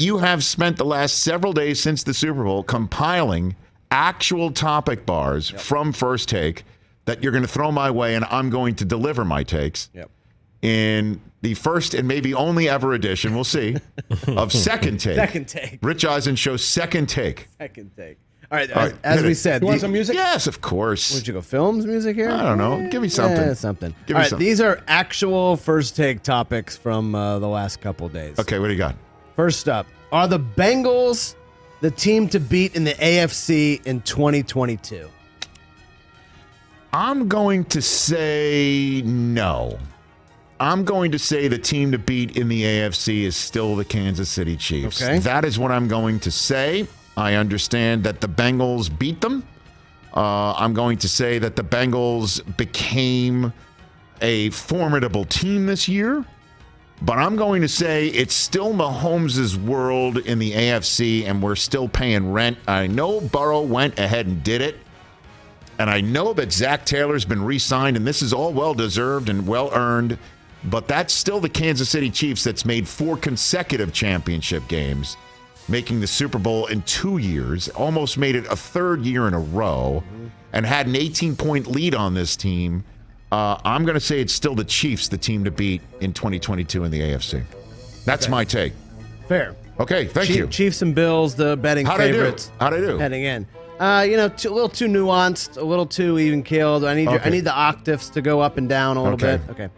you have spent the last several days since the Super Bowl compiling actual topic bars from First Take that you're going to throw my way, and I'm going to deliver my takes in the first and maybe only ever edition, we'll see, of Second Take. Second Take. Rich Eisen Show, Second Take. Second Take. All right, as we said. You want some music? Yes, of course. Would you go films music here? I don't know. Give me something. Yeah, something. Give All me right, something. these are actual First Take topics from the last couple days. Okay, what do you got? First up, are the Bengals the team to beat in the AFC in 2022? I'm going to say no. I'm going to say the team to beat in the AFC is still the Kansas City Chiefs. Okay. That is what I'm going to say. I understand that the Bengals beat them. I'm going to say that the Bengals became a formidable team this year. But I'm going to say it's still Mahomes' world in the AFC, and we're still paying rent. I know Burrow went ahead and did it. And I know that Zach Taylor's been re-signed, and this is all well-deserved and well-earned. But that's still the Kansas City Chiefs that's made 4 consecutive championship games, making the Super Bowl in 2 years, almost made it a 3rd year in a row, and had an 18-point lead on this team. I'm going to say it's still the Chiefs, the team to beat in 2022 in the AFC. That's my take. Fair. Okay, thank you. Chiefs and Bills, the betting favorites. How'd I do? Heading in. A little too nuanced, a little too even-keeled. I need the octaves to go up and down a little bit. Okay.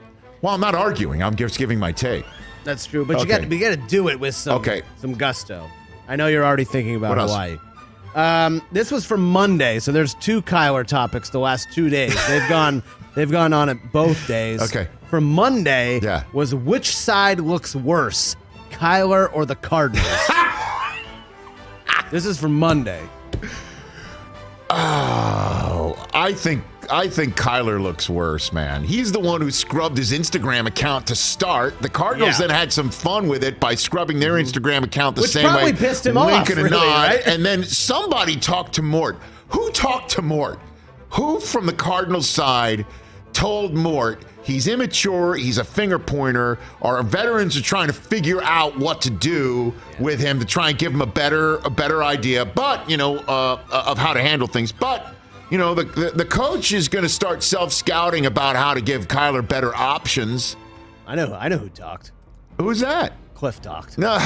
Well, I'm not arguing. I'm just giving my take. That's true, but you got to do it with some gusto. I know you're already thinking about Hawaii. This was from Monday, so there's 2 Kyler topics the last 2 days. They've gone on it both days. Okay. From Monday was which side looks worse, Kyler or the Cardinals? This is from Monday. Oh, I think Kyler looks worse, man. He's the one who scrubbed his Instagram account to start. The Cardinals then had some fun with it by scrubbing their Instagram account the same way. Which probably pissed him off, and really, nod, right? And then somebody talked to Mort. Who talked to Mort? Who from the Cardinals side told Mort he's immature, he's a finger pointer, our veterans are trying to figure out what to do with him to try and give him a better idea, but of how to handle things. But the coach is going to start self-scouting about how to give Kyler better options. I know who talked. Who's that? Cliff talked. No.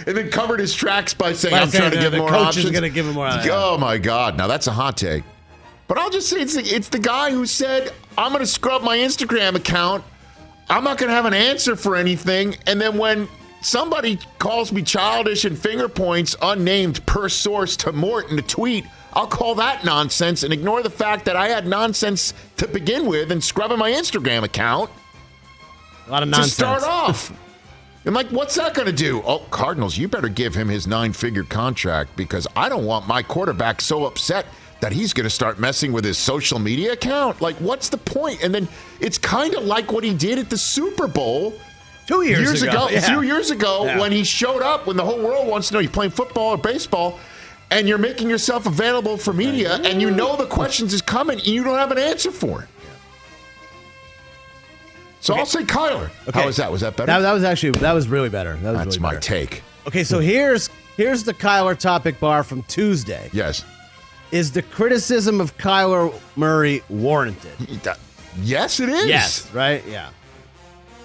And then covered his tracks by saying, I'm trying to give more options. The coach is going to give him more options. Oh, my God. Now, that's a hot take. But I'll just say it's the guy who said, I'm going to scrub my Instagram account. I'm not going to have an answer for anything. And then when somebody calls me childish and finger points, unnamed per source to Mort in a tweet, I'll call that nonsense and ignore the fact that I had nonsense to begin with and scrubbing my Instagram account. A lot of nonsense. To start off. I'm like, what's that going to do? Oh, Cardinals, you better give him his 9-figure contract because I don't want my quarterback so upset that he's going to start messing with his social media account. Like, what's the point? And then it's kind of like what he did at the Super Bowl 2 years ago. A few years ago when he showed up, when the whole world wants to know you're playing football or baseball, and you're making yourself available for media, and you know the questions is coming, and you don't have an answer for it. So I'll say Kyler. Okay. How was that? Was that better? That was really better. That's really my better. take. Okay, so here's the Kyler topic bar from Tuesday. Yes. Is the criticism of Kyler Murray warranted? Yes, it is. Yes, right? Yeah.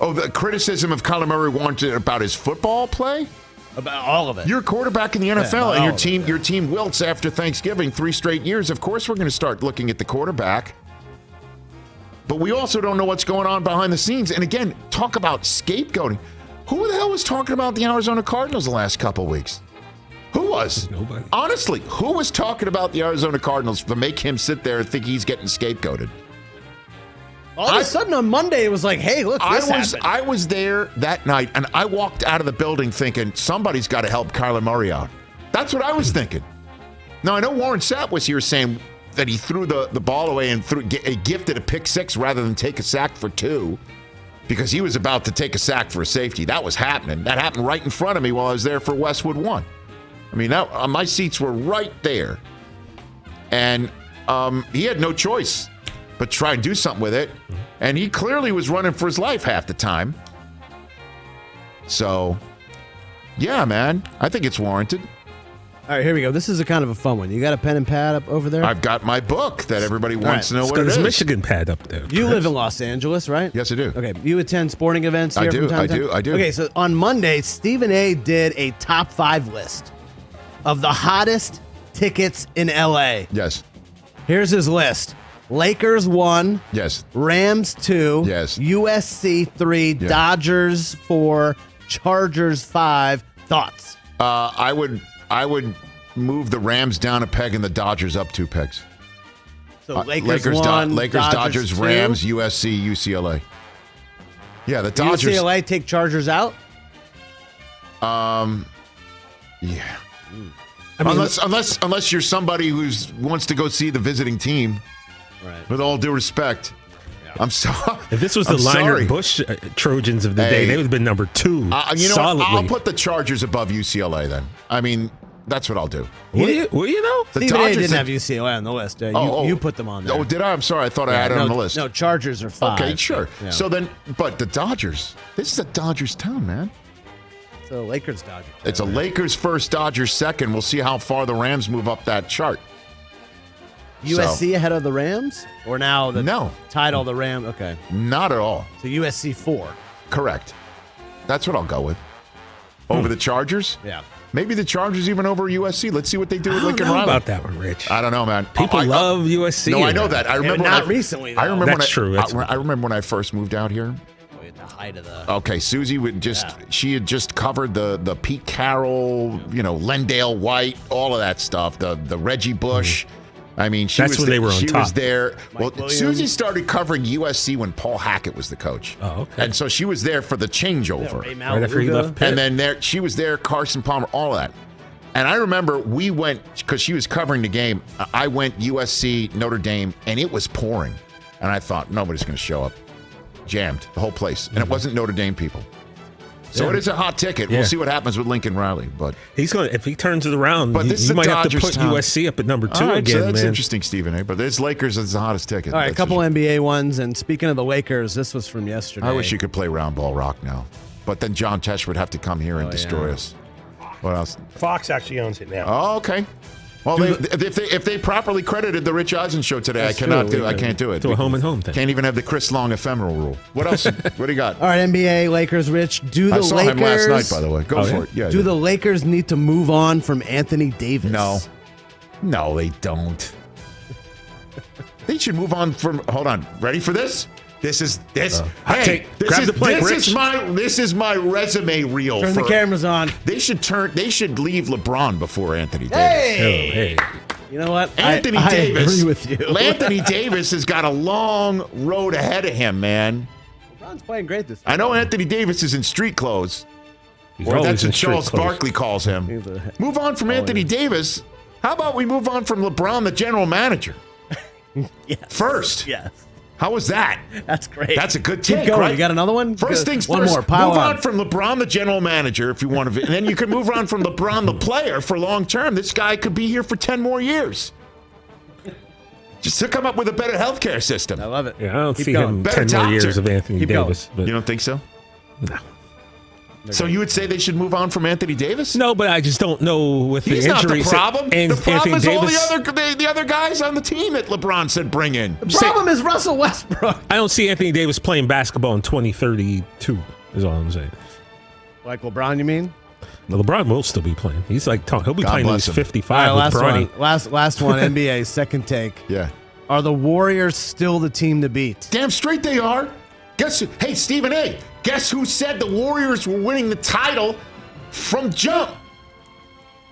Oh, the criticism of Kyler Murray warranted about his football play? About all of it. You're a quarterback in the NFL, and your team wilts after Thanksgiving 3 straight years. Of course we're going to start looking at the quarterback. But we also don't know what's going on behind the scenes. And again, talk about scapegoating. Who the hell was talking about the Arizona Cardinals the last couple weeks? Who was? Nobody. Honestly, who was talking about the Arizona Cardinals to make him sit there and think he's getting scapegoated? All of a sudden on Monday, it was like, hey, look, this happened. I was there that night, and I walked out of the building thinking, somebody's got to help Kyler Murray out. That's what I was thinking. Now, I know Warren Sapp was here saying that he threw the ball away and gifted a pick 6 rather than take a sack for 2 because he was about to take a sack for a safety. That was happening. That happened right in front of me while I was there for Westwood 1. I mean, my seats were right there. And he had no choice but try and do something with it. And he clearly was running for his life half the time. So Yeah, man. I think it's warranted. All right, here we go. This is a kind of a fun one. You got a pen and pad up over there? I've got my book that everybody wants to know what it Got is. his Michigan pad up there. You live in Los Angeles, right? Yes, I do. Okay. You attend sporting events here from time to time? I do. Okay, so on Monday, Stephen A. did a top 5 list of the hottest tickets in L.A. Yes. Here's his list. Lakers 1. Yes. Rams 2. Yes. USC 3. Yeah. Dodgers 4. Chargers 5. Thoughts? I would move the Rams down a peg and the Dodgers up 2 pegs. So Lakers 1, Dodgers, 2? Rams, USC, UCLA. Yeah, the Dodgers. UCLA take Chargers out? Yeah. I mean, unless you're somebody who wants to go see the visiting team. Right. With all due respect, I'm sorry. If this was the Liner Bush Trojans of the day, they would have been number 2. You know solidly. what? I'll put the Chargers above UCLA then. I mean, that's what I'll do. Will you know? Stephen A. didn't have UCLA on the list. You put them on there. Oh, did I? I'm sorry. I thought I had it on the list. No, Chargers are 5. Okay, sure. Yeah. So then, but the Dodgers, this is a Dodgers town, man. It's a Lakers-Dodgers. It's a Lakers first, Dodgers second. We'll see how far the Rams move up that chart. USC ahead of the Rams? Or now the title, the Rams? Okay. Not at all. So USC 4. Correct. That's what I'll go with. Over the Chargers? Yeah. Maybe the Chargers even over USC. Let's see what they do with Lincoln Riley. Riley. About that one, Rich. I don't know, man. People love USC. No, I know that. I remember not recently, though. I remember That's true. I remember when I first moved out here. At the height of the... Okay, Susie would she had just covered the Pete Carroll, Lendale White, all of that stuff, the Reggie Bush. I mean, That's when they were on she top. was there. Mike Williams. Susie started covering USC when Paul Hackett was the coach. Oh, okay. And so she was there for the changeover. Ray Right after he left Pitt. And then she was there, Carson Palmer, all of that. And I remember we went, because she was covering the game, I went USC, Notre Dame, and it was pouring. And I thought, nobody's going to show up. Jammed, the whole place. And it wasn't Notre Dame people. So it is a hot ticket. We'll see what happens with Lincoln Riley. But he's going. If he turns it around, but you might have to put USC up at number 2 right, again, so that's man. interesting, Stephen A. But this Lakers is the hottest ticket. All right, a couple NBA ones. And speaking of the Lakers, this was from yesterday. I wish you could play round ball rock now. But then John Tesh would have to come here and destroy us. What else? Fox actually owns it now. Oh, okay. Well, if they properly credited the Rich Eisen Show today, I can't do it. To a home and home thing. Can't even have the Chris Long ephemeral rule. What else? What do you got? All right, NBA, Lakers, Rich. I saw him last night, by the way. Go for it. Yeah. Do the Lakers need to move on from Anthony Davis? No, they don't. They should move on from. Hold on. Ready for this? This is. Grab the plate, Rich. This is my resume reel. Turn the cameras on. They should leave LeBron before Anthony Davis. Hey! You know what? Anthony Davis. I agree with you. Anthony Davis has got a long road ahead of him, man. LeBron's playing great this year. I know Anthony Davis is in street clothes. He's Or always that's in what street Charles clothes. Barkley calls him. Move on from Anthony Davis. How about we move on from LeBron, the general manager? First. Yes. How was that? That's great. That's a good Keep take, going. right? You got another one? First things one first. More. Pile move on. on from LeBron, the general manager, if you want to. And then you can move on from LeBron, the player, for long term. This guy could be here for 10 more years. Just to come up with a better healthcare system. I love it. Yeah, I don't Keep see going. him Better 10 more years doctor. of Anthony Keep Davis. But You don't think so? no. So you would say they should move on from Anthony Davis? No, but I just don't know with He's the not the injuries. problem. The problem Anthony is Davis, all the other guys on the team that LeBron said bring in. The problem is Russell Westbrook. I don't see Anthony Davis playing basketball in 2032, is all I'm saying. Like LeBron, you mean? LeBron will still be playing. He's like, he'll be God playing when bless he's him. 55 All right, with Bronny. last one, NBA, second take. Yeah. Are the Warriors still the team to beat? Damn straight they are. Hey, Stephen A., guess who said the Warriors were winning the title from jump?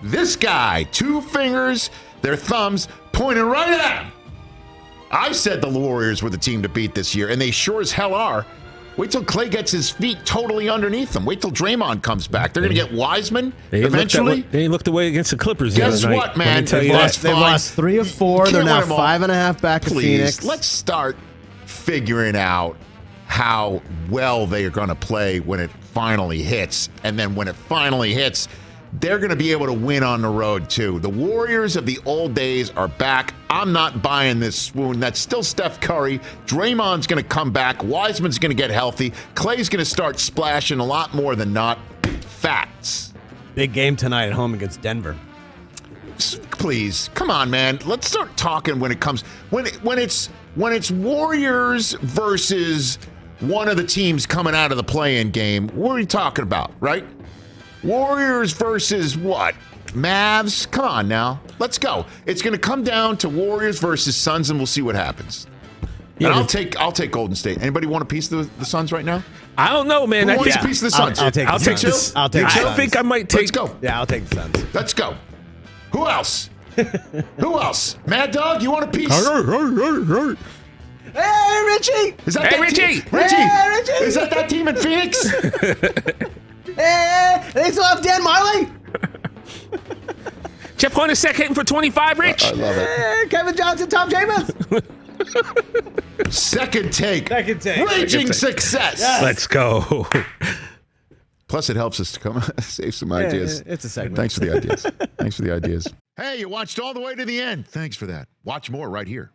This guy, 2 fingers, their thumbs pointing right at him. I said the Warriors were the team to beat this year, and they sure as hell are. Wait till Clay gets his feet totally underneath them. Wait till Draymond comes back. They're going to get Wiseman eventually. They looked away against the Clippers. Guess the other night. what, man? Let me They've tell you lost that. They've lost 3 of 4. They're Can't now win them all. 5.5 back of Please, Phoenix. let's start figuring out how well they are going to play when it finally hits. And then when it finally hits, they're going to be able to win on the road, too. The Warriors of the old days are back. I'm not buying this swoon. That's still Steph Curry. Draymond's going to come back. Wiseman's going to get healthy. Clay's going to start splashing a lot more than not. Facts. Big game tonight at home against Denver. Please, come on, man. Let's start talking when it comes when it's Warriors versus one of the teams coming out of the play-in game. What are we talking about, right? Warriors versus what? Mavs? Come on now. Let's go. It's going to come down to Warriors versus Suns, and we'll see what happens. Yeah, and I'll take Golden State. Anybody want a piece of the Suns right now? I don't know, man. Who wants a piece of the Suns? I'll take the Suns. I think I might take. Let's go. Yeah, I'll take the Suns. Let's go. Who else? Who else? Mad Dog, you want a piece? Hey, Richie! Is that Richie! Richie! Hey, Richie! Is that team in Phoenix? Hey, they still have Dan Marley? Jeff Hornacek hitting for 25, Rich. I love it. Hey, Kevin Johnson, Tom Chambers. Second take. Raging success. Yes. Let's go. Plus, it helps us to come save some ideas. It's a segment. Thanks for the ideas. Hey, you watched all the way to the end. Thanks for that. Watch more right here.